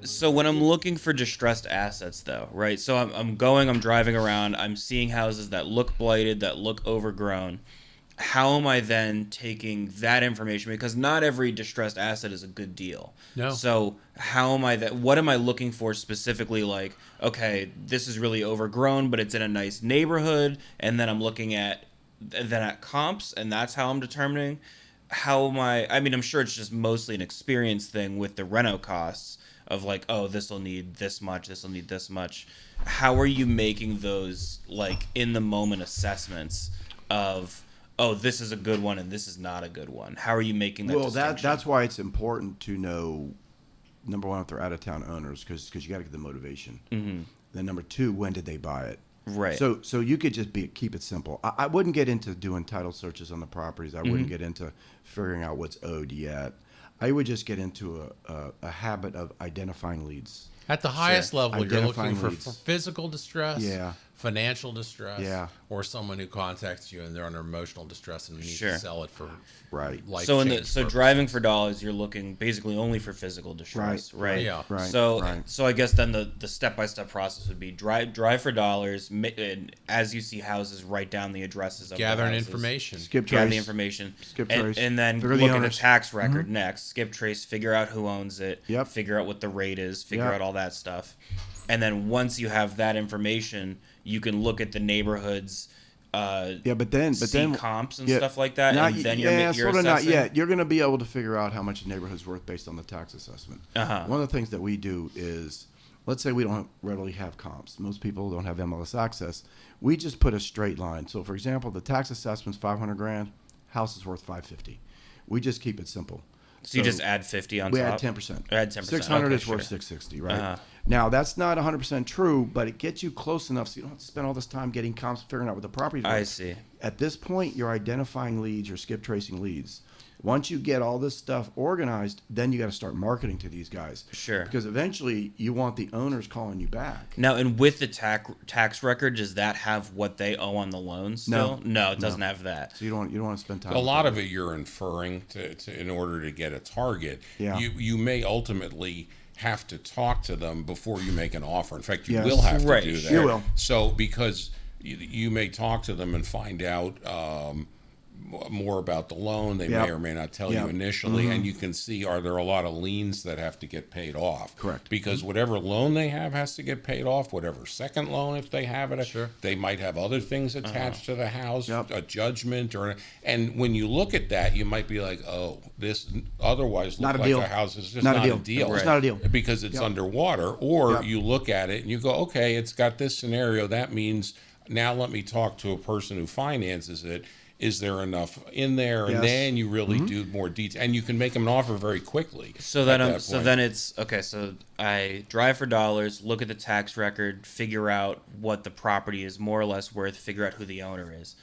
So when I'm looking for distressed assets, though, right? So I'm driving around, I'm seeing houses that look blighted, that look overgrown. How am I then taking that information? Because not every distressed asset is a good deal. No. So how am I that? What am I looking for specifically? Like, okay, this is really overgrown, but it's in a nice neighborhood, and then I'm looking at comps, and that's how I'm determining how am I. I mean, I'm sure it's just mostly an experience thing with the reno costs of like, oh, this will need this much, this will need this much. How are you making those like in the moment assessments of, oh, this is a good one and this is not a good one? How are you making that distinction? That's why it's important to know, number one, if they're out of town owners, because you got to get the motivation. Mm-hmm. Then number two, when did they buy it? Right. So you could just keep it simple. I wouldn't get into doing title searches on the properties. I wouldn't get into figuring out what's owed yet. I would just get into a habit of identifying leads. At the highest level, you're Identifying looking for leads. physical distress, Yeah. financial distress, Yeah. or someone who contacts you and they're under emotional distress and needs Sure. to sell it for Right. life So change purposes. driving for dollars, you're looking basically only for physical distress, right? Yeah. Right. So right. so I guess then the step by step process would be drive for dollars. And as you see houses, write down the addresses of Gather the an houses, information. Skip gather trace. the information, Skip and, trace. and then Figure the look at the owners. tax record next. Skip trace, figure out who owns it. Yep. Figure out what the rate is. Figure Yep. out all that stuff, and then once you have that information, you can look at the neighborhoods. But then comps and stuff like that, Not, and then yeah, you're sort of not assessing? yet. You're going to be able to figure out how much a neighborhood's worth based on the tax assessment. Uh-huh. One of the things that we do is, let's say we don't readily have comps. Most people don't have MLS access. We just put a straight line. So, for example, the tax assessment's $500,000. House is worth $550,000. We just keep it simple. So you just add 50 on we top? add 10%. Add 10%. 600 Okay, is worth sure. 660, right? Uh-huh. Now that's not 100% true, but it gets you close enough so you don't have to spend all this time getting comps, figuring out what the property's worth. I see. At this point, you're identifying leads, you're skip tracing leads. Once you get all this stuff organized, then you got to start marketing to these guys. Sure. Because eventually you want the owners calling you back. Now, and with the tax record, does that have what they owe on the loan still? No, it doesn't have that. So you don't want to spend time. A with lot them. of it you're inferring to in order to get a target. Yeah. You may ultimately have to talk to them before you make an offer. In fact, you Yes. will have to Right, do that. you will. So because you may talk to them and find out more about the loan. They Yep. may or may not tell Yep. you initially, and you can see, are there a lot of liens that have to get paid off? Correct. Because whatever loan they have has to get paid off, whatever second loan, if they have it, Sure. they might have other things attached to the house, Yep. a judgment, and when you look at that, you might be like, oh, this otherwise Not looks a like deal. a house is just Not a not deal. a deal. It's not a deal. Because it's Yep. underwater. Or Yep. you look at it and you go, okay, it's got this scenario. That means now let me talk to a person who finances it. Is there enough in there? And Yes. then you really do more detail, and you can make them an offer very quickly. So then, at that point. then it's okay. So I drive for dollars, look at the tax record, figure out what the property is more or less worth, figure out who the owner is.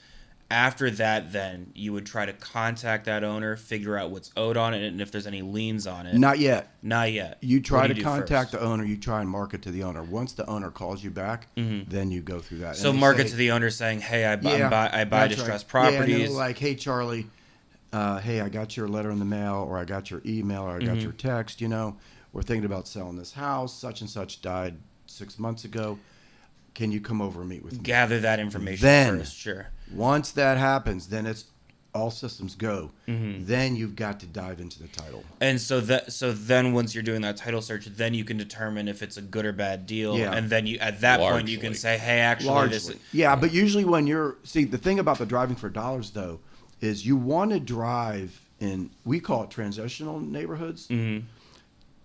After that, then you would try to contact that owner, figure out what's owed on it, and if there's any liens on it. Not yet. Not yet. You try What to do contact first? the owner. You try and market to the owner. Once the owner calls you back, then you go through that. So And they market say, to the owner saying, "Hey, I buy that's distressed right. Yeah, and properties." they're like, hey, Charlie, hey, I got your letter in the mail, or I got your email, or I got your text. We're thinking about selling this house. Such and such died 6 months ago. Can you come over and meet with me? Gather that information Then- first. Sure. Once that happens, then it's all systems go. Then you've got to dive into the title. And so then once you're doing that title search, then you can determine if it's a good or bad deal. Yeah. And then you at that point you can Largely. say, "Hey, actually, Largely. Yeah, but usually when the thing about the driving for dollars, though, is you want to drive in, we call it transitional neighborhoods.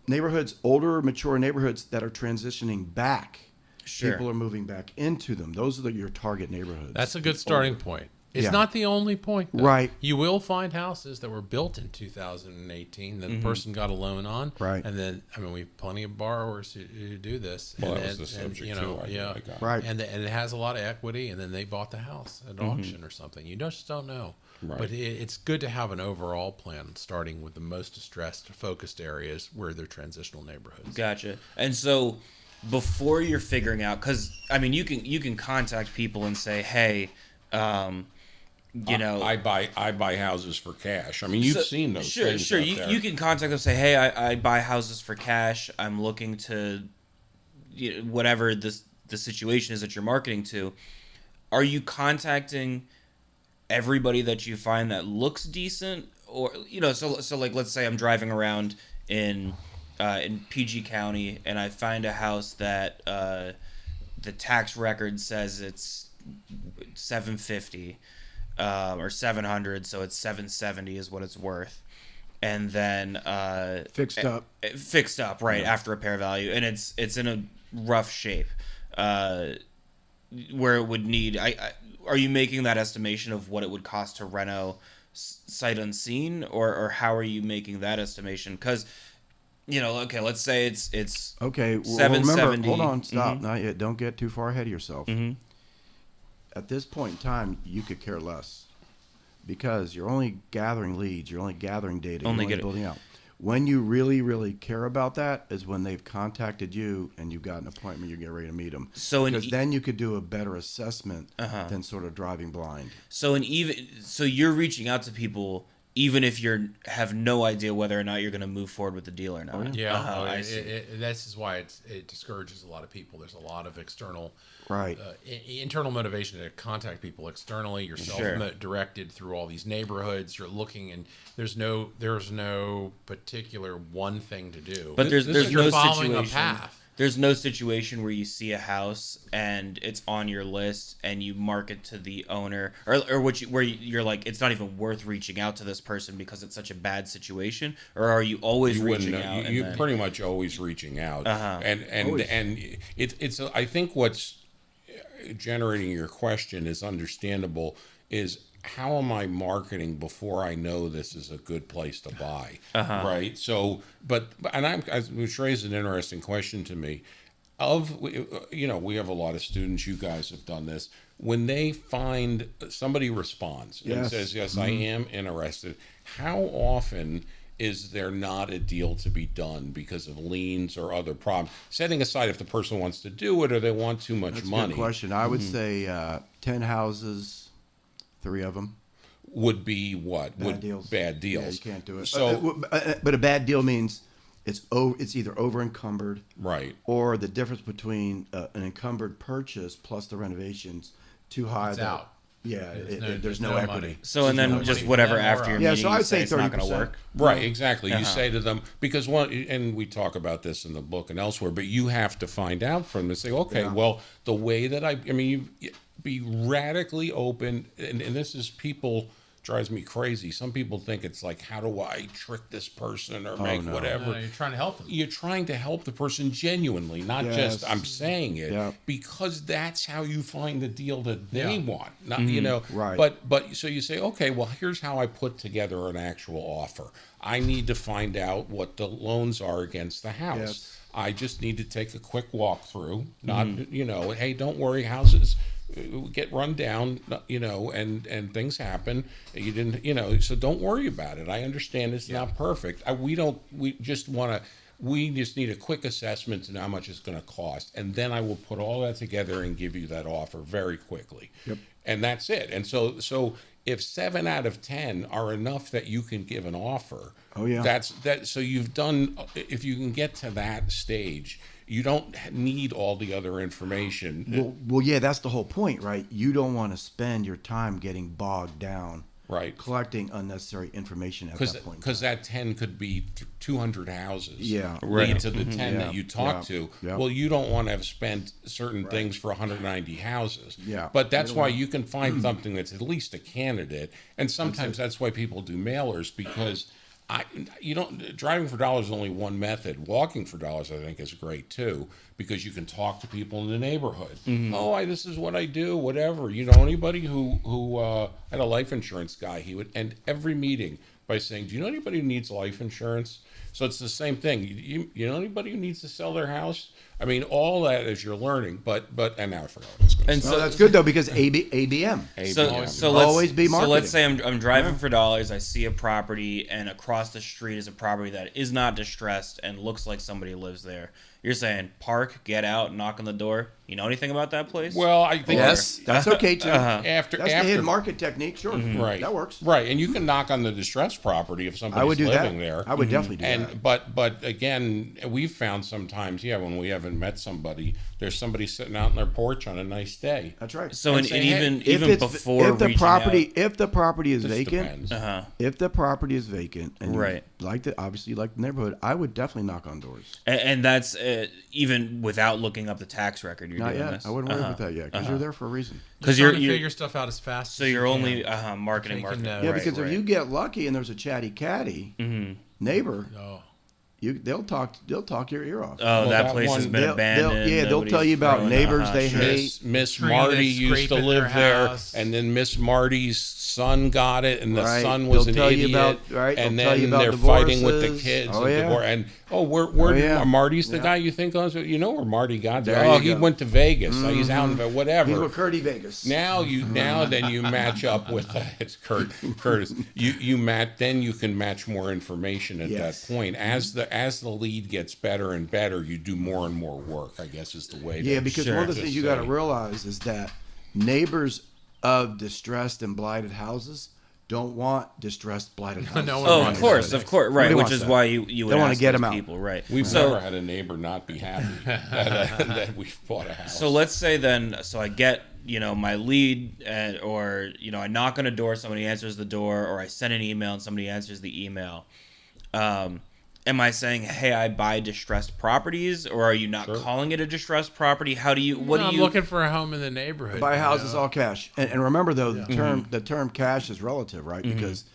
Neighborhoods, older, mature neighborhoods that are transitioning back. Sure. People are moving back into them. Those are your target neighborhoods. That's a good starting point. It's Yeah. not the only point, though. Right. You will find houses that were built in 2018 that the person got a loan on. Right. And then, we have plenty of borrowers who do this. Well, and that was then- the subject, and, too, I Yeah. got. Right. And it has a lot of equity, and then they bought the house at auction or something. You just don't know. Right. But it's good to have an overall plan, starting with the most distressed, focused areas where they're transitional neighborhoods. Gotcha. And so before you're figuring out, because you can contact people and say, "Hey, you know, I buy houses for cash. I mean, you've seen those sure, things sure. out You, there. you can contact them and say, hey, I buy houses for cash. I'm looking to, whatever the situation is that you're marketing to. Are you contacting everybody that you find that looks decent, or so like let's say I'm driving around in PG County and I find a house that the tax record says it's 750 or 700, so it's 770 is what it's worth, and then Fixed up, right, after repair value, and it's in a rough shape, where it would need are you making that estimation of what it would cost to reno sight unseen, or how are you making that estimation? Because okay, let's say it's Okay, well, 770. remember, hold on, stop, not yet. Don't get too far ahead of yourself. At this point in time, you could care less because you're only gathering leads, you're only gathering data, you're only building out. When you really, really care about that is when they've contacted you and you've got an appointment, you get ready to meet them. Because then you could do a better assessment than sort of driving blind. So you're reaching out to people even if you have no idea whether or not you're going to move forward with the deal or not. Yeah, this is why it discourages a lot of people. There's a lot of external, internal motivation to contact people externally. You're self-directed through all these neighborhoods. You're looking, and there's no particular one thing to do. But there's you're no following situation. a path. There's no situation where you see a house and it's on your list and you mark it to the owner, or where you're like, it's not even worth reaching out to this person because it's such a bad situation, or are you always reaching out? You're pretty much always reaching out, and it's I think what's generating your question is understandable. Is how am I marketing before I know this is a good place to buy, right? So, which raised an interesting question to me. We have a lot of students. You guys have done this. When they find somebody responds and says, "Yes, I am interested," how often is there not a deal to be done because of liens or other problems? Setting aside if the person wants to do it or they want too much money. That's a good question. I would say 10 houses. 3 of them would be what? Bad deals. Bad deals. Yeah, you can't do it. So, but a bad deal means it's either over encumbered, right, or the difference between an encumbered purchase plus the renovations too high. It's out. Yeah, there's no equity. Money. So and then just whatever after your meeting, so I'd say it's not going to work. Right, exactly. You say to them, because and we talk about this in the book and elsewhere, but you have to find out from them. Say, okay, well, the way that you be radically open, and this is people drives me crazy. Some people think it's like, how do I trick this person or make whatever? No, you're trying to help them. You're trying to help the person genuinely, not just I'm saying it, because that's how you find the deal that they want. Not right. But so you say, okay, well, here's how I put together an actual offer. I need to find out what the loans are against the house. Yes. I just need to take a quick walkthrough. Not hey, don't worry, houses get run down, and things happen. You didn't, so don't worry about it. I understand it's not perfect. We just need a quick assessment to know how much it's going to cost, and then I will put all that together and give you that offer very quickly. Yep. And that's it. And so if 7 out of 10 are enough that you can give an offer, that's that. So you've done. If you can get to that stage, you don't need all the other information. Well, yeah, that's the whole point, right? You don't want to spend your time getting bogged down, right, collecting unnecessary information at that point. Because that 10 could be 200 houses. Yeah, lead to the 10 that you talk to. Yeah. Well, you don't want to have spent certain things for 190 houses. Yeah, but that's why you can find something that's at least a candidate, and sometimes that's why people do mailers, because driving for dollars is only one method. Walking for dollars, I think, is great too, because you can talk to people in the neighborhood. This is what I do, whatever. Anybody who had a life insurance guy, he would end every meeting by saying, do you know anybody who needs life insurance? So it's the same thing. You know anybody who needs to sell their house? I mean, all that is you're learning, and now I forgot what I was going to say. And so that's good though, because ABM. So always be marketing. So let's say I'm driving for dollars. I see a property, and across the street is a property that is not distressed and looks like somebody lives there. You're saying park, get out, knock on the door. You know anything about that place? Well, I think Yes, that's okay too. after That's the hidden market technique. Sure, right, that works. Right, and you can knock on the distressed property if I somebody's would do living that. there. I would definitely do And that. but again, we've found sometimes, when we haven't met somebody, there's somebody sitting out on their porch on a nice day. That's right. So And say, hey, even before if the reaching property out, if the property is This vacant, depends. if the property is vacant, and Right. you obviously you like the neighborhood, I would definitely knock on doors. and that's even without looking up the tax record. You're Not doing yet. this. I wouldn't worry about that yet because you're there for a reason. Because You're you're, trying to you're figure stuff out as fast. so as you're you only can. marketing. Taking notes. Yeah, right, because right. if you get lucky and there's a chatty catty neighbor, Oh. they'll talk your ear off. Oh, that that place has one- been abandoned. they'll tell you about nobody's neighbors grown. they Sure. hate. Miss Tree Marty that's used to scraping live their there, house. and then Miss Marty's son got it, and the Right. son was They'll an tell you idiot. about- right. And They'll tell you then about they're fighting with the divorces. kids. Oh, and yeah. divorce. And where yeah. Marty's the Yeah. guy you think of? You know where Marty got there? There Oh, you he go. went to Vegas. So he's out in whatever. He's with Curdy Vegas. Now then you match up with it's Curtis. Then you can match more information at Yes. that point. As the lead gets better and better, you do more and more work, I guess is the way. Yeah, to because Sure. one of the just things you got to say. realize is that neighbors of distressed and blighted houses don't want distressed blighted houses. No one Oh, wants of course, that. right. Nobody Which wants is that. why you would They wanna ask get those 'em out. people, right? We've So- never had a neighbor not be happy that we've bought a house. So let's say then, so I get, my lead, or, I knock on a door, somebody answers the door, or I send an email and somebody answers the email. Am I saying, hey, I buy distressed properties, or are you not calling it a distressed property? How do you, I'm looking for a home in the neighborhood. Buy you houses know? all cash. And remember though, the term cash is relative, right? Because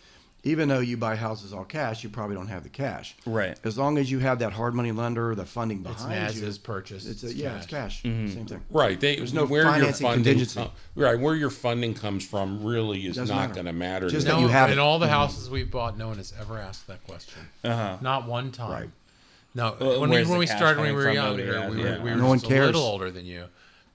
even though you buy houses all cash, you probably don't have the cash. Right. As long as you have that hard money lender, the funding It's behind an as you, is purchase. it's cash. cash. Same thing. Right. There's no where your financing funding contingency. where your funding comes from really is Doesn't not matter. going to matter. Just to that them. you have in it. all the houses we've bought, no one has ever asked that question. Not one time. Right. No, Well, when where's we the cash started when we coming were from? younger, Nobody has, we yeah. were No one just a cares. little older than you.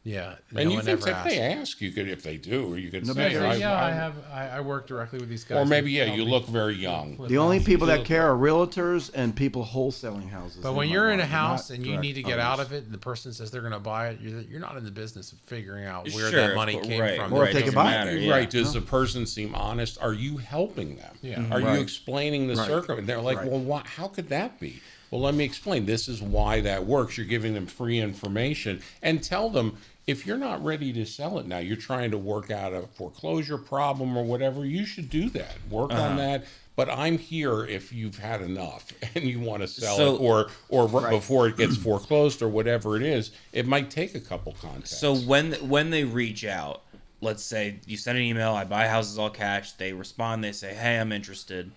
Yeah, And no you one can ever say, if asked. they ask, you could, if they do, or you could Nobody say, cares. I work directly with these guys. or maybe, who help you me look very young. flip The only houses. people that care are realtors and people wholesaling houses. But in when my you're in a market, house not and you direct need to get out owners. of it, and the person says they're going to buy it, you're not in the business of figuring out where Sure, that of money course, came right, from. Or right, if they doesn't could buy it. matter, yeah. Right? Does the person seem honest? Are you helping them? Yeah. Are you Right. explaining the Right. circumstance? They're like, Right. well, how could that be? Well, let me explain. This is why that works. You're giving them free information, and tell them, if you're not ready to sell it now, you're trying to work out a foreclosure problem or whatever, you should do that. Work on that. But I'm here if you've had enough and you want to sell So- it, or before it gets foreclosed or whatever it is. It might take a couple contacts. So when they reach out, let's say you send an email, I buy houses all cash, they respond, they say, hey, I'm interested.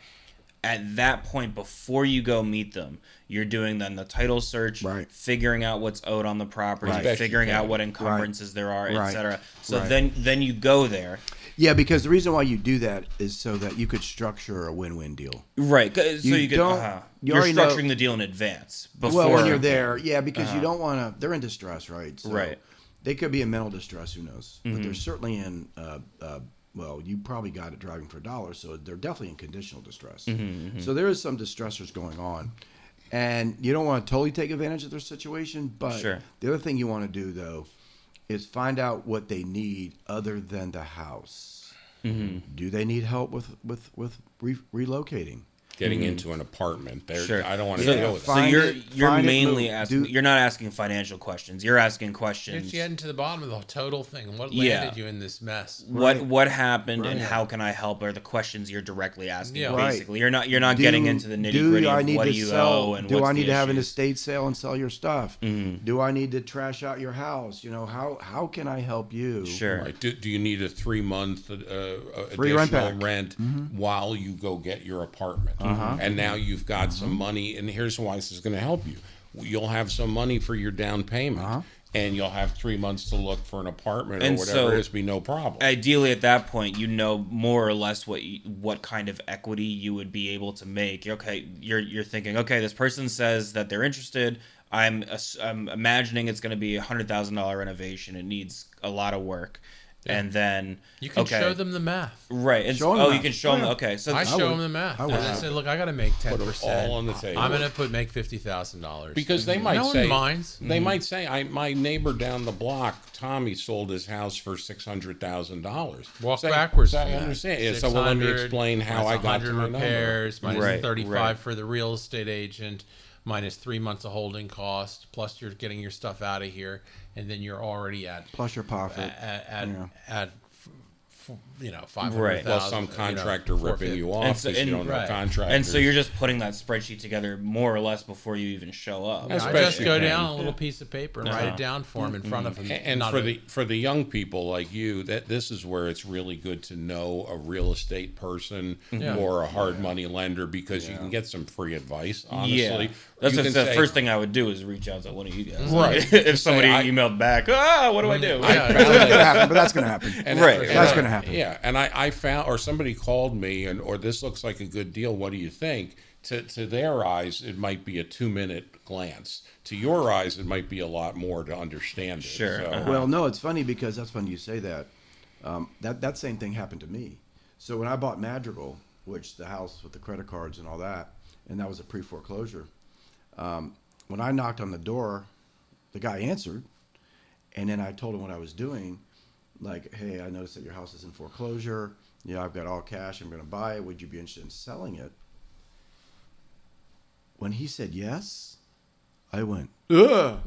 At that point, before you go meet them, you're doing then the title search, Right. figuring out what's owed on the property, Right. figuring out Right. what encumbrances there are, Right. etc. So Right. then you go there. Yeah, because the reason why you do that is so that you could structure a win-win deal. Right. So you could, don't- you you're already know- structuring the deal in advance. Before, Well, when you're there, yeah, because you don't want to. They're in distress, right? So Right. They could be in mental distress. Who knows? But they're certainly in. Well, you probably got it driving for a dollar, so they're definitely in conditional distress. So there is some distressors going on, and you don't want to totally take advantage of their situation. But Sure. the other thing you want to do though is find out what they need other than the house. Do they need help with relocating? getting into an apartment. Sure. I don't want to So, deal with so that. Find you're it- you're find it, mainly move. asking. Do- You're not asking financial questions. You're asking You're questions. getting to the bottom of the total thing. What Yeah. landed you in this mess? Right. What happened and Right. how can I help are the questions you're directly asking. Yeah. Right. Basically, you're not getting into the nitty gritty of what do you owe and do what's I need the to have an issues. estate sale and sell your stuff? Do I need to trash out your house? You know, how can I help you? Sure. Right. Do you need a 3-month Free rent additional back. rent while you go get your apartment? And now you've got some money, and here's why this is going to help you. You'll have some money for your down payment, and you'll have 3 months to look for an apartment or And whatever so- it is, be no problem. Ideally, at that point, you know more or less what kind of equity you would be able to make. Okay, you're thinking, okay, this person says that they're interested. I'm imagining it's going to be $100,000 renovation. It needs a lot of work, And then you can show them the math. Right. And you can show them. Okay. So I show them the math. I say, look, I got to make 10%. All on the table. I'm going to make $50,000 because they might no say, one minds. They might say, my neighbor down the block, Tommy, sold his house for $600,000. Walk backwards. I understand. Yeah, so let me explain how I got to my repairs, number. minus 35 for the real estate agent, minus 3 months of holding cost, plus you're getting your stuff out of here, and then you're already at plus your profit at $500,000. Right. Plus some contractor ripping you off because you don't know contractors. And so you're just putting that spreadsheet together more or less before you even show up. I just go down a little piece of paper and write it down for them in front of them. And for the young people like you, this is where it's really good to know a real estate person or a hard money lender because you can get some free advice. Honestly, that's the first thing I would do is reach out to one of you guys. Right. If somebody emailed back, what do I do? That's going to happen. That's going to happen. Yeah, and I found, or somebody called me, or this looks like a good deal. What do you think? To their eyes, it might be a 2-minute glance. To your eyes, it might be a lot more to understand it. Sure. So. Well, no, it's funny because that's funny you say that. That same thing happened to me. So when I bought Madrigal, which the house with the credit cards and all that, and that was a pre-foreclosure. When I knocked on the door, the guy answered, and then I told him what I was doing. Like, hey, I noticed that your house is in foreclosure. Yeah, I've got all cash. I'm going to buy it. Would you be interested in selling it? When he said yes, I went, ugh.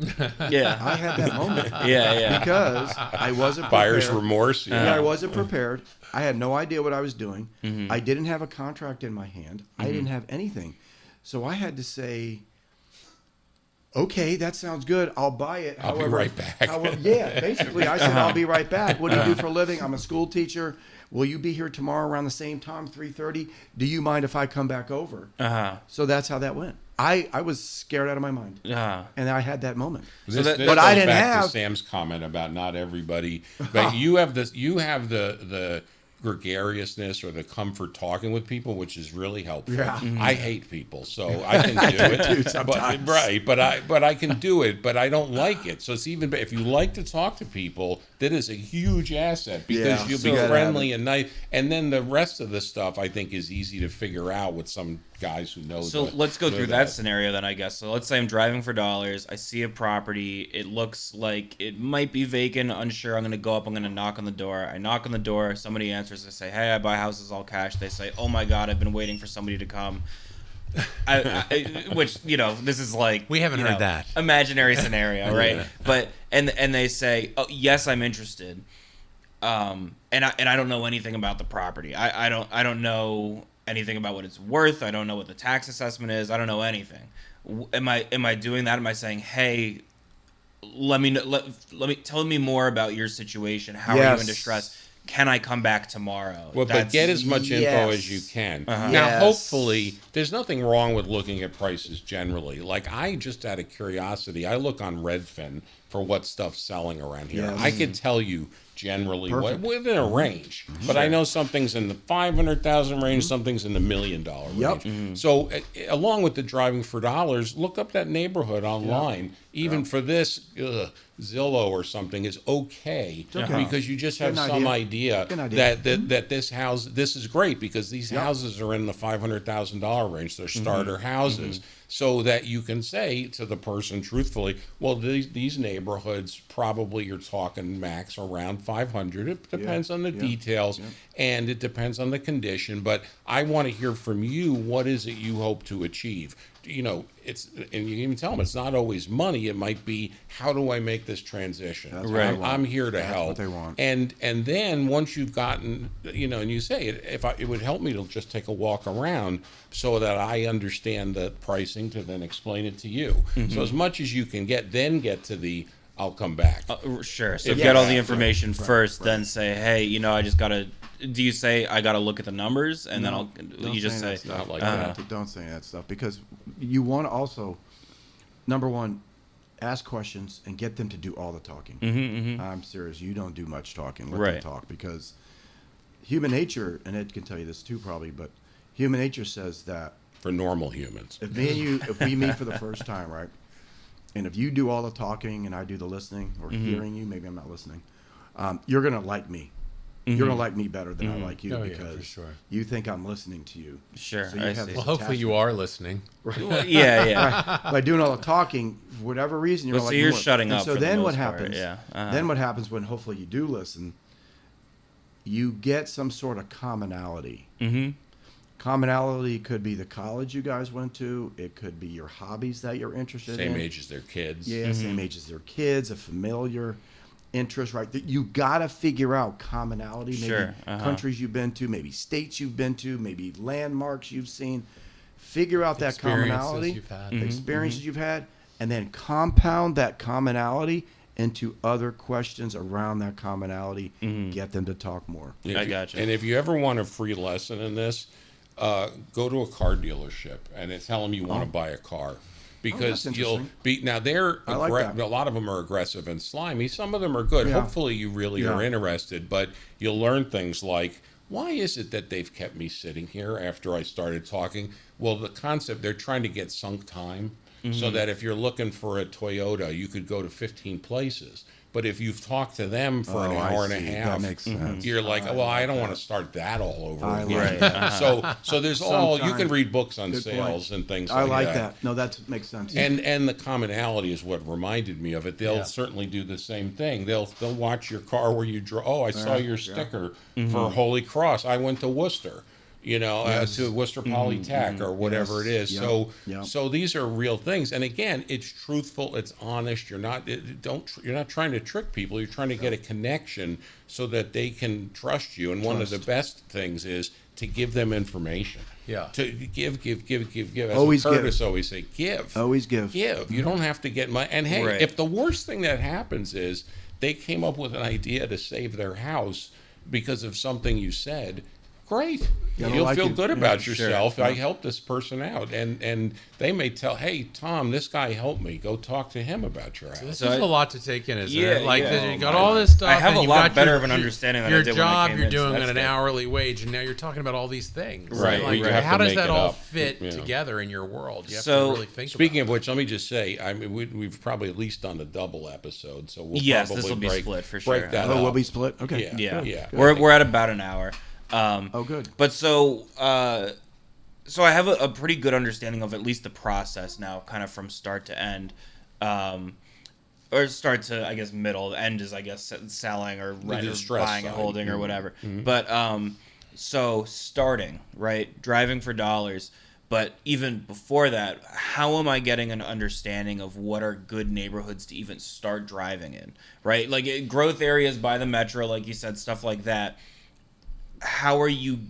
Yeah. I had that moment. Yeah. Because I wasn't prepared. Buyer's remorse. Yeah, I wasn't prepared. I had no idea what I was doing. I didn't have a contract in my hand. I didn't have anything. So I had to say, okay, that sounds good. I'll buy it. I'll be right back. Basically, I said, I'll be right back. What do you do for a living? I'm a school teacher. Will you be here tomorrow around the same time, 3:30? Do you mind if I come back over? So that's how that went. I was scared out of my mind. And I had that moment. This but I didn't back have to Sam's comment about not everybody. But you have this. You have the gregariousness or the comfort talking with people, which is really helpful. Yeah. I hate people, so I can do it. But I can do it, but I don't like it. So it's even if you like to talk to people, that is a huge asset because you'll be friendly and nice. And then the rest of the stuff I think is easy to figure out with some guys who know. So let's go through that scenario then, I guess. So let's say I'm driving for dollars. I see a property. It looks like it might be vacant. Unsure. I'm going to go up. I'm going to knock on the door. I knock on the door. Somebody answers. I say, hey, I buy houses all cash. They say, oh my God, I've been waiting for somebody to come. Which, this is like... We haven't heard that. Imaginary scenario, right? Yeah. But, and they say, oh, yes, I'm interested. And I don't know anything about the property. I don't know anything about what it's worth. I don't know what the tax assessment is. I don't know anything. Am I doing that? Am I saying, hey, let me tell me more about your situation. How are you in distress? Can I come back tomorrow? Well, but get as much info as you can. Now, hopefully, there's nothing wrong with looking at prices generally. Like, I just out of curiosity, I look on Redfin for what stuff's selling around here. Yes. I could tell you generally within a range, but I know something's in the 500,000 range, something's in the $1 million range. So, along with the driving for dollars, look up that neighborhood online. Even for this, Zillow or something is okay because you just have some idea that this house, this is great because these houses are in the $500,000 range. They're starter houses. So that you can say to the person truthfully, well, these neighborhoods probably you're talking max around 500. It depends on the details and it depends on the condition. But I want to hear from you. What is it you hope to achieve? It's, and you can even tell them it's not always money. It might be, how do I make this transition? That's right. I'm here to help. What they want. And then once you've gotten, and you say it would help me to just take a walk around so that I understand the pricing to then explain it to you. So as much as you can get to the I'll come back. Sure. So get all the information first, then say, hey, I just gotta. Do you say I gotta look at the numbers and then you just say not like that? Don't say that stuff because you want to also, number one, ask questions and get them to do all the talking. I'm serious. You don't do much talking. Let them talk because human nature, and Ed can tell you this too probably, but human nature says that for normal humans, if me and you, if we meet for the first time, right, and if you do all the talking and I do the listening or hearing you, maybe I'm not listening. you're going to like me. You're going to like me better than I like you because for sure. you think I'm listening to you. Sure. So you have this Well, hopefully you are listening. Well, yeah. By doing all the talking, for whatever reason, you're Well, so like you're more. shutting And up so for the then what most part, happens? yeah. Then what happens when hopefully you do listen? You get some sort of commonality. Mm-hmm. Commonality could be the college you guys went to. It could be your hobbies that you're interested in. Same age as their kids. Yeah, same age as their kids, a familiar interest, right? That you got to figure out commonality. Maybe Sure, countries you've been to, maybe states you've been to, maybe landmarks you've seen. Figure out that commonality, you've had. experiences you've had, and then compound that commonality into other questions around that commonality. Get them to talk more. I got you. And if you ever want a free lesson in this, go to a car dealership and tell them you want to buy a car. Because that's you'll be now. They're I like that. a lot of them are aggressive and slimy. Some of them are good. Yeah. Hopefully, you really are interested. But you'll learn things like, why is it that they've kept me sitting here after I started talking? Well, the concept they're trying to get sunk time, so that if you're looking for a Toyota, you could go to 15 places. But if you've talked to them for an hour and a half, that makes sense. you're like, well, I don't want to start that all over I again. like that. So there's all you can Sometimes- read books on Good sales point. and things I like that. that. No, that makes sense. And the commonality is what reminded me of it. They'll certainly do the same thing. They'll watch your car where you drove. Oh, I saw your sticker for Holy Cross. I went to Worcester, to Worcester Polytech or whatever it is. Yep. So these are real things. And again, it's truthful. It's honest. You're not trying to trick people. You're trying to get a connection so that they can trust you. And one of the best things is to give them information. Yeah. To give. As Always Curtis always say, give. Always give. Give. You don't have to get money. And hey, Right. if the worst thing that happens is they came up with an idea to save their house because of something you said, great. Yeah, I You'll like feel it. good Yeah, about sure. yourself. I helped this person out. And they may tell, hey, Tom, this guy helped me. Go talk to him about your house. This So is I- a lot to take in, isn't Yeah, it? Like, yeah. you got all this stuff. I have and a you've lot got better of an understanding than I your did when I job came you're in, so doing that's at an good. hourly wage, and now you're talking about all these things. Right. Like, You have how to does make that it all up. fit Yeah. together in your world? You have So, to really think Speaking about of which, let me just say, I mean, we've probably at least done a double episode, so we'll Yes, probably this will be break, split for break sure. that Oh, up. we'll be split? Okay. Yeah. Yeah. We're at about an hour. Oh, good. But so I have a pretty good understanding of at least the process now, kind of from start to end, or start to, I guess, middle. The end is, I guess, selling or renting, or distress buying and side. holding or whatever. But so starting, right, driving for dollars. But even before that, how am I getting an understanding of what are good neighborhoods to even start driving in, right? Like growth areas by the metro, like you said, stuff like that. How are you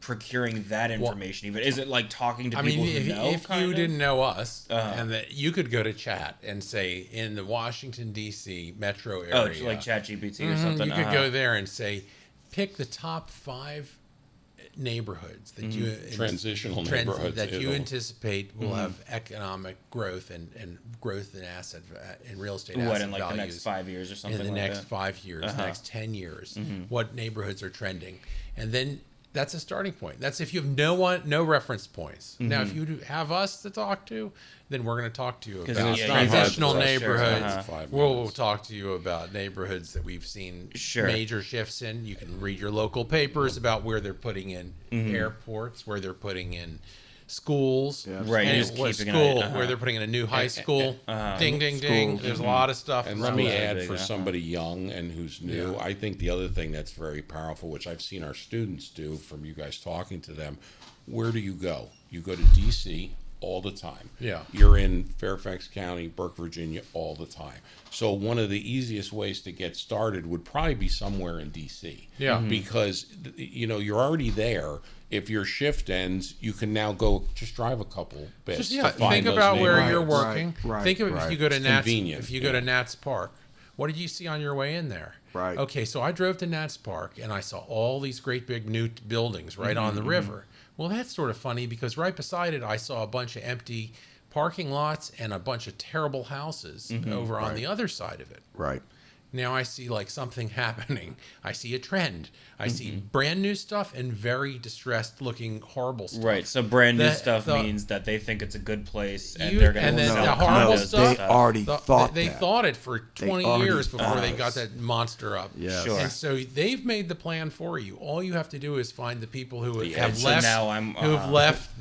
procuring that information? Even is it like talking to I people mean, who know? if kind you of? didn't know us, and that you could go to chat and say in the Washington D.C. metro area, Oh, like ChatGPT or something. you could go there and say, pick the top 5 neighborhoods that you Transitional neighborhoods, that you it'll- anticipate will have economic growth and growth in asset in real estate What asset in like values the next 5 years or something? in the like next that? 5 years, next 10 years, what neighborhoods are trending, and then that's a starting point. That's if you have no reference points. Now, if you have us to talk to, then we're going to talk to you 'Cause about it's not hard transitional for us. neighborhoods. Sure. 5 We'll minutes. talk to you about neighborhoods that we've seen Sure. major shifts in. You can read your local papers about where they're putting in airports, where they're putting in schools, Right, and just what keeping an eye- school, where they're putting in a new high school. Ding, ding, ding. Schools. There's a lot of stuff. And around let me that. add big, for somebody young and who's new, I think the other thing that's very powerful, which I've seen our students do from you guys talking to them, where do you go? You go to D.C. all the time. Yeah. You're in Fairfax County, Burke, Virginia all the time. So one of the easiest ways to get started would probably be somewhere in D.C. Yeah. Because, you're already there. If your shift ends, you can now go just drive a couple bits. Just to find think those about where neighborhoods. you're Right, working. right, Think of if right. you go to It's Nats. convenient, If you go to yeah. Nats Park, what did you see on your way in there? Right. Okay, so I drove to Nats Park and I saw all these great big new buildings right on the river. Well, that's sort of funny because right beside it, I saw a bunch of empty parking lots and a bunch of terrible houses over on the other side of it. Right. Now I see like something happening. I see a trend. I see brand new stuff and very distressed looking horrible stuff. Right. So brand new stuff means that they think it's a good place and they're going to sell the horrible condos stuff. They already thought they that. thought it for 20 years before they got this. that monster up. Yes. Sure. And so they've made the plan for you. All you have to do is find the people who have so left now I'm, who have left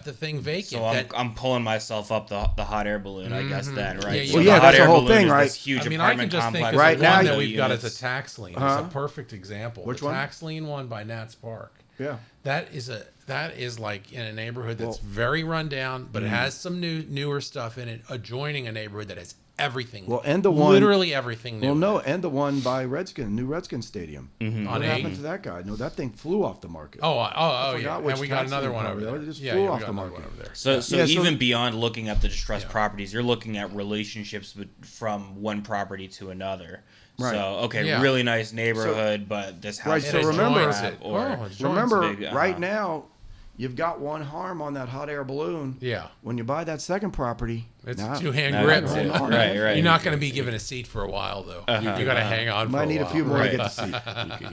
the thing vacant. So I'm pulling myself up the hot air balloon, I guess then, right? Yeah, So well, the yeah, hot that's the air whole balloon thing, is right? This huge I mean, I can apartment just think complex. of Right the now one you- that we've got as a units. tax lien. It's a perfect example. Which the one? tax lien one by Nats Park. Yeah. That is like in a neighborhood that's very run down, but it has some newer stuff in it, adjoining a neighborhood that has everything. Well, new. and the one literally everything new. Well, no, and the one by new Redskins Stadium. On What A. happened to that guy? No, that thing flew off the market. Oh, I yeah. forgot which And we got tax another lien one over property. there. It just Yeah, flew we off got the another market. one over there. So Yeah, so- even beyond looking at the distressed properties, you're looking at relationships from one property to another. Right. So okay, Yeah. really nice neighborhood, but this house Right, is so a remember- crap, or Remember, big, right now, you've got one harm on that hot air balloon. Yeah. When you buy that second property, It's now- a two-hand now grip. that's it. Hold on. Right. You're not going to be given a seat for a while, though. You got to hang on You for might a need a while. few more Right. to get the seat.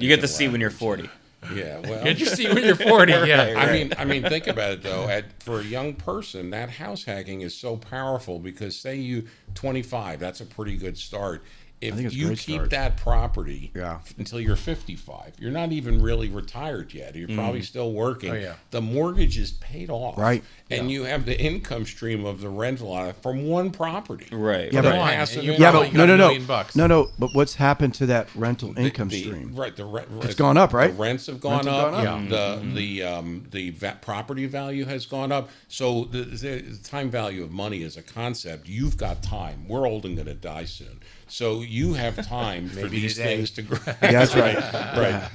You get the seat when you're 40. Yeah, well, Get your seat when you're 40, yeah. I mean, think about it though. For a young person, that house hacking is so powerful because say you 25, that's a pretty good start. If think it's a you great keep start. that property Yeah. until you're 55, you're not even really retired yet. You're probably still working. Oh, yeah. The mortgage is paid off, Right. And you have the income stream of the rental on it from one property, Right. Yeah, The but- passive You income. Yeah, probably but got no. $1 million. No. But what's happened to that rental income The- stream? Right, It's gone up, right? The rents have gone Rents have up. gone up. Yeah. The property value has gone up. So the time value of money is a concept. You've got time. We're old and going to die soon. So you have time for these today. things to grow. Yeah, that's right. Right.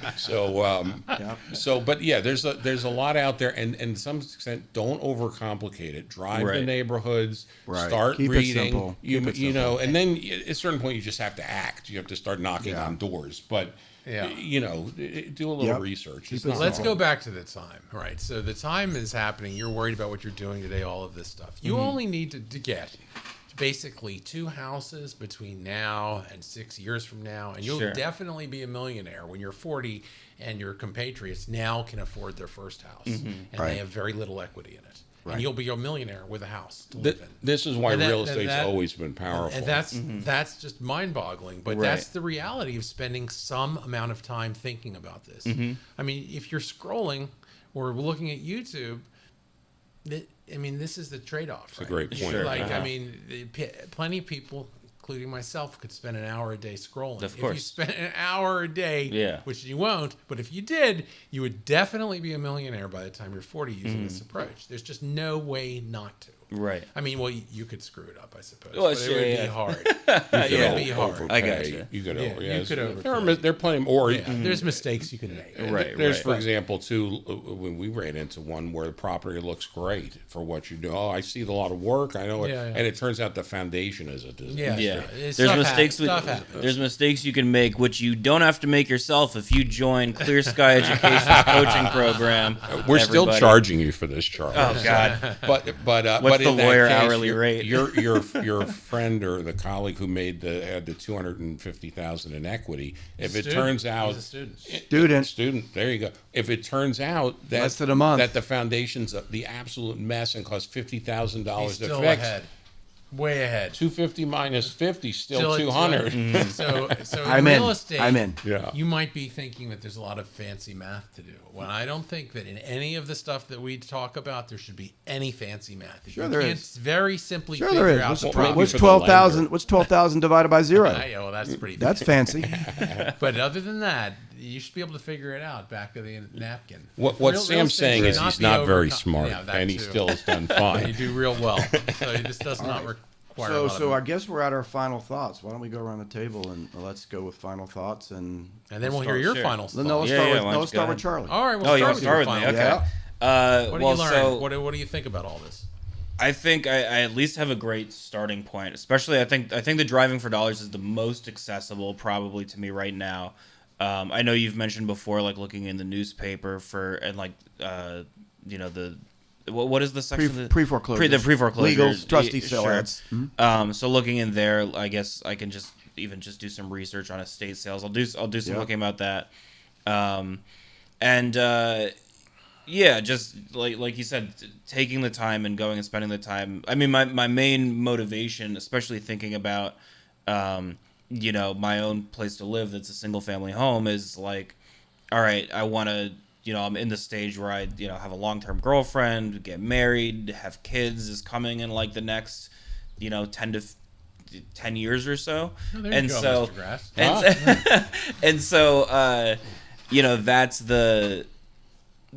So, but yeah, there's a lot out there, and to some extent, don't overcomplicate it. Drive the Right. neighborhoods. Right. Start Keep it reading. simple. You Keep it you know, simple. and then at a certain point, you just have to act. You have to start knocking Yeah. on doors. But Yeah. you know, do a little Yep. research. Keep It's it not Let's hard. go back to the time, right? So the time is happening. You're worried about what you're doing today, all of this stuff. You only need to get basically 2 houses between now and 6 years from now, and you'll Sure. definitely be a millionaire when you're 40 and your compatriots now can afford their first house and Right. they have very little equity in it. Right. And you'll be a millionaire with a house to live in. This is why And that- real and estate's that- always been powerful. And that's just mind-boggling, but Right. that's the reality of spending some amount of time thinking about this. I mean, if you're scrolling or looking at YouTube, this is the trade-off. It's a great point. Sure. Like, I mean, plenty of people, including myself, could spend an hour a day scrolling. Of If you course. spent an hour a day, Yeah. which you won't, but if you did, you would definitely be a millionaire by the time you're 40 using this approach. There's just no way not to. Right. I mean, well, you could screw it up, I suppose, Well, but sure, it would yeah. be hard. You It could would be hard. overpay. I gotcha. You could Yeah, over. you Yes. could There overpay. are plenty more. Yeah, there's mistakes you can make. Right. There's, right. for example, too, when we ran into one where the property looks great for what you do. Oh, I see a lot of work. I know it, Yeah, yeah. and it turns out the foundation is a disaster. Yeah, Yeah, sure. there's Stuff mistakes. stuff happens. There's mistakes you can make, which you don't have to make yourself if you join Clear Sky Education's coaching program. We're still everybody. charging you for this, Charles. Oh God! But What's but the in that lawyer case, hourly rate? Your friend or the colleague who had the $250,000 in equity. If it Student. turns out He's a student. Student. there you go. If it turns out that Less than a month. that the foundation's the absolute mess and costs $50,000 He's to still fix, ahead, way ahead. 250 minus 50 still Still at 200. 200. So in I'm in. real estate, I'm in. Yeah. you might be thinking that there's a lot of fancy math to do. When I don't think that in any of the stuff that we talk about, there should be any fancy math. Sure you there can't is. very simply Sure, figure there is. out What's, the Well, problem. maybe what's for the 12,000? lender. What's 12,000 divided by 0? Yeah, well, that's pretty. That's fancy. But other than that, you should be able to figure it out back of the napkin. What Real Sam's estate saying should is he's be not very overcom- smart, Yeah, that and he too. still has done You fine. do real well. So this does not require a lot So of I guess we're at our final thoughts. Why don't we go around the table and let's go with final thoughts and and then we'll hear your Sure. final No, thoughts. let's Yeah, start yeah, with why no, don't let's you go start with ahead? Charlie. All right, we'll Oh, you start want with to start your with me? final Okay. Yeah. What do you learn? What do you think about all this? I think I at least have a great starting point. Especially, I think the driving for dollars is the most accessible probably to me right now. I know you've mentioned before, like looking in the newspaper for and like the what is the section? Pre-foreclosure. The pre-foreclosure. Legal trustee sale sure. ads. So looking in there, I guess I can just do some research on estate sales. I'll do some looking about that. Yeah, just like you said, taking the time and going and spending the time. I mean, my main motivation, especially thinking about, my own place to live that's a single family home, is like, all right, I want to, I'm in the stage where I, have a long-term girlfriend, get married, have kids is coming in like the next, 10 years or so. Oh, there and you go, so, Mr. Grass. and so,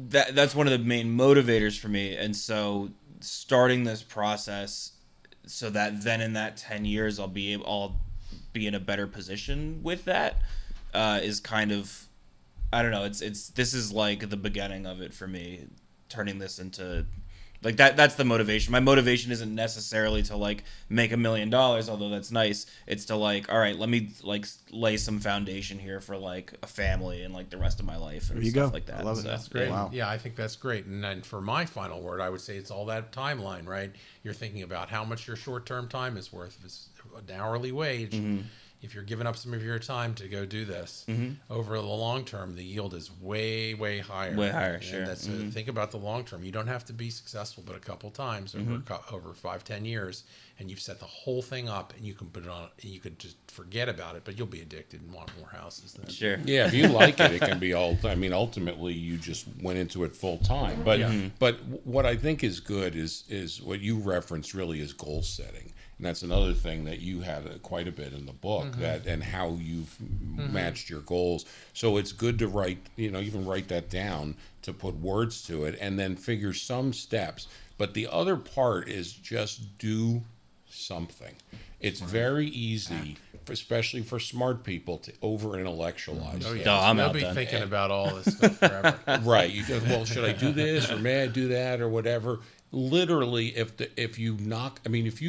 that's one of the main motivators for me. And so starting this process so that then in that 10 years I'll be in a better position with that is kind of, I don't know, this is like the beginning of it for me, turning this into like that's the motivation. My motivation isn't necessarily to like make $1 million, although that's nice. It's to like, all right, let me like lay some foundation here for like a family and like the rest of my life and stuff like that. I love it. So, That's great. Wow. Yeah, I think that's great. And then for my final word, I would say it's all that timeline, right? You're thinking about how much your short-term time is worth. If it's an hourly wage, if you're giving up some of your time to go do this, over the long term, the yield is way, way higher. Way higher, and sure. That's, think about the long term. You don't have to be successful, but a couple times over 5-10 years, and you've set the whole thing up, and you can put it on, and you could just forget about it, but you'll be addicted and want more houses then. Sure. Yeah, if you like it, it can be all. I mean, ultimately, you just went into it full time. But but what I think is good is what you referenced really is goal setting, and that's another thing that you had quite a bit in the book that and how you've matched your goals. So it's good to write, even write that down to put words to it, and then figure some steps. But the other part is just do something. It's very easy, especially for smart people, to over-intellectualize. Oh, yeah. No, I'm They'll not be done. thinking about all this stuff forever. Right. You go, well, should I do this or may I do that or whatever? Literally, if you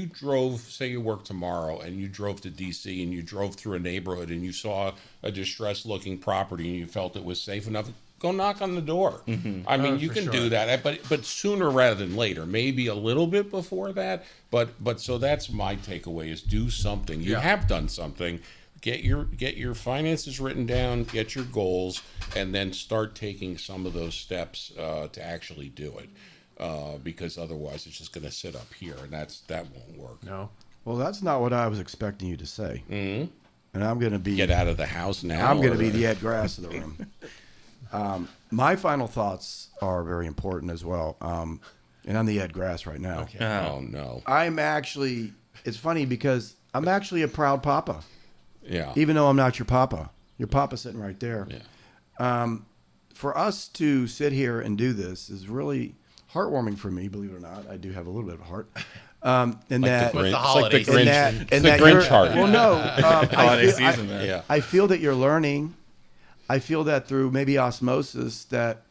drove, say you work tomorrow and you drove to DC and you drove through a neighborhood and you saw a distressed looking property and you felt it was safe enough, go knock on the door. I mean, you can do that, but sooner rather than later, maybe a little bit before that. But so that's my takeaway: is do something. You have done something. Get your finances written down, get your goals, and then start taking some of those steps to actually do it. Because otherwise, it's just going to sit up here, and that won't work. No. Well, that's not what I was expecting you to say. Mm-hmm. And I'm going to be Get out of the house now. I'm going to be the Ed Grass of the room. My final thoughts are very important as well. And I'm the Ed Grass right now. Okay. Oh no. It's funny because I'm actually a proud papa. Yeah. Even though I'm not your papa. Your papa's sitting right there. Yeah. For us to sit here and do this is really heartwarming for me, believe it or not. I do have a little bit of a heart. And Like that the Grinch, With the it's like the holidays. Grinch, and the that Grinch you're- heart. Well, no. Holiday season, man. Yeah. I feel that you're learning. I feel that through maybe osmosis that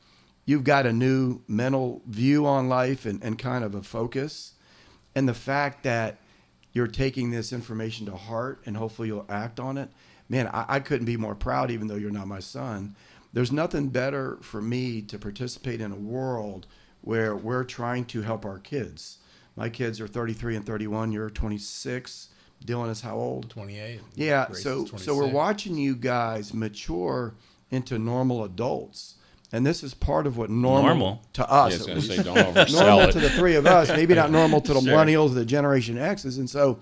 you've got a new mental view on life and kind of a focus. And the fact that you're taking this information to heart and hopefully you'll act on it. Man, I couldn't be more proud, even though you're not my son. There's nothing better for me to participate in a world where we're trying to help our kids. My kids are 33 and 31. You're 26. Dylan is how old? 28. Yeah, Grace so is 26. we're watching you guys mature into normal adults. And this is part of what normal to us. Yes, at I least. say don't oversell Normal it. to the three of us, maybe not normal to the Sure. millennials, the Generation X's. And so,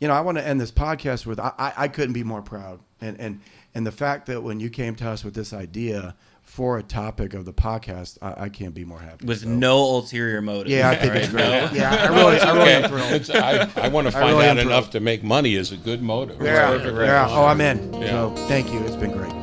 I want to end this podcast with I couldn't be more proud. And the fact that when you came to us with this idea for a topic of the podcast, I can't be more happy. With So, no ulterior motive. yeah, I think right? it's great. No. Yeah, I really am thrilled. I want to find really out am enough thrilled. to make money is a good motive. Yeah, Right. yeah. Oh, I'm in. Yeah. So thank you. It's been great.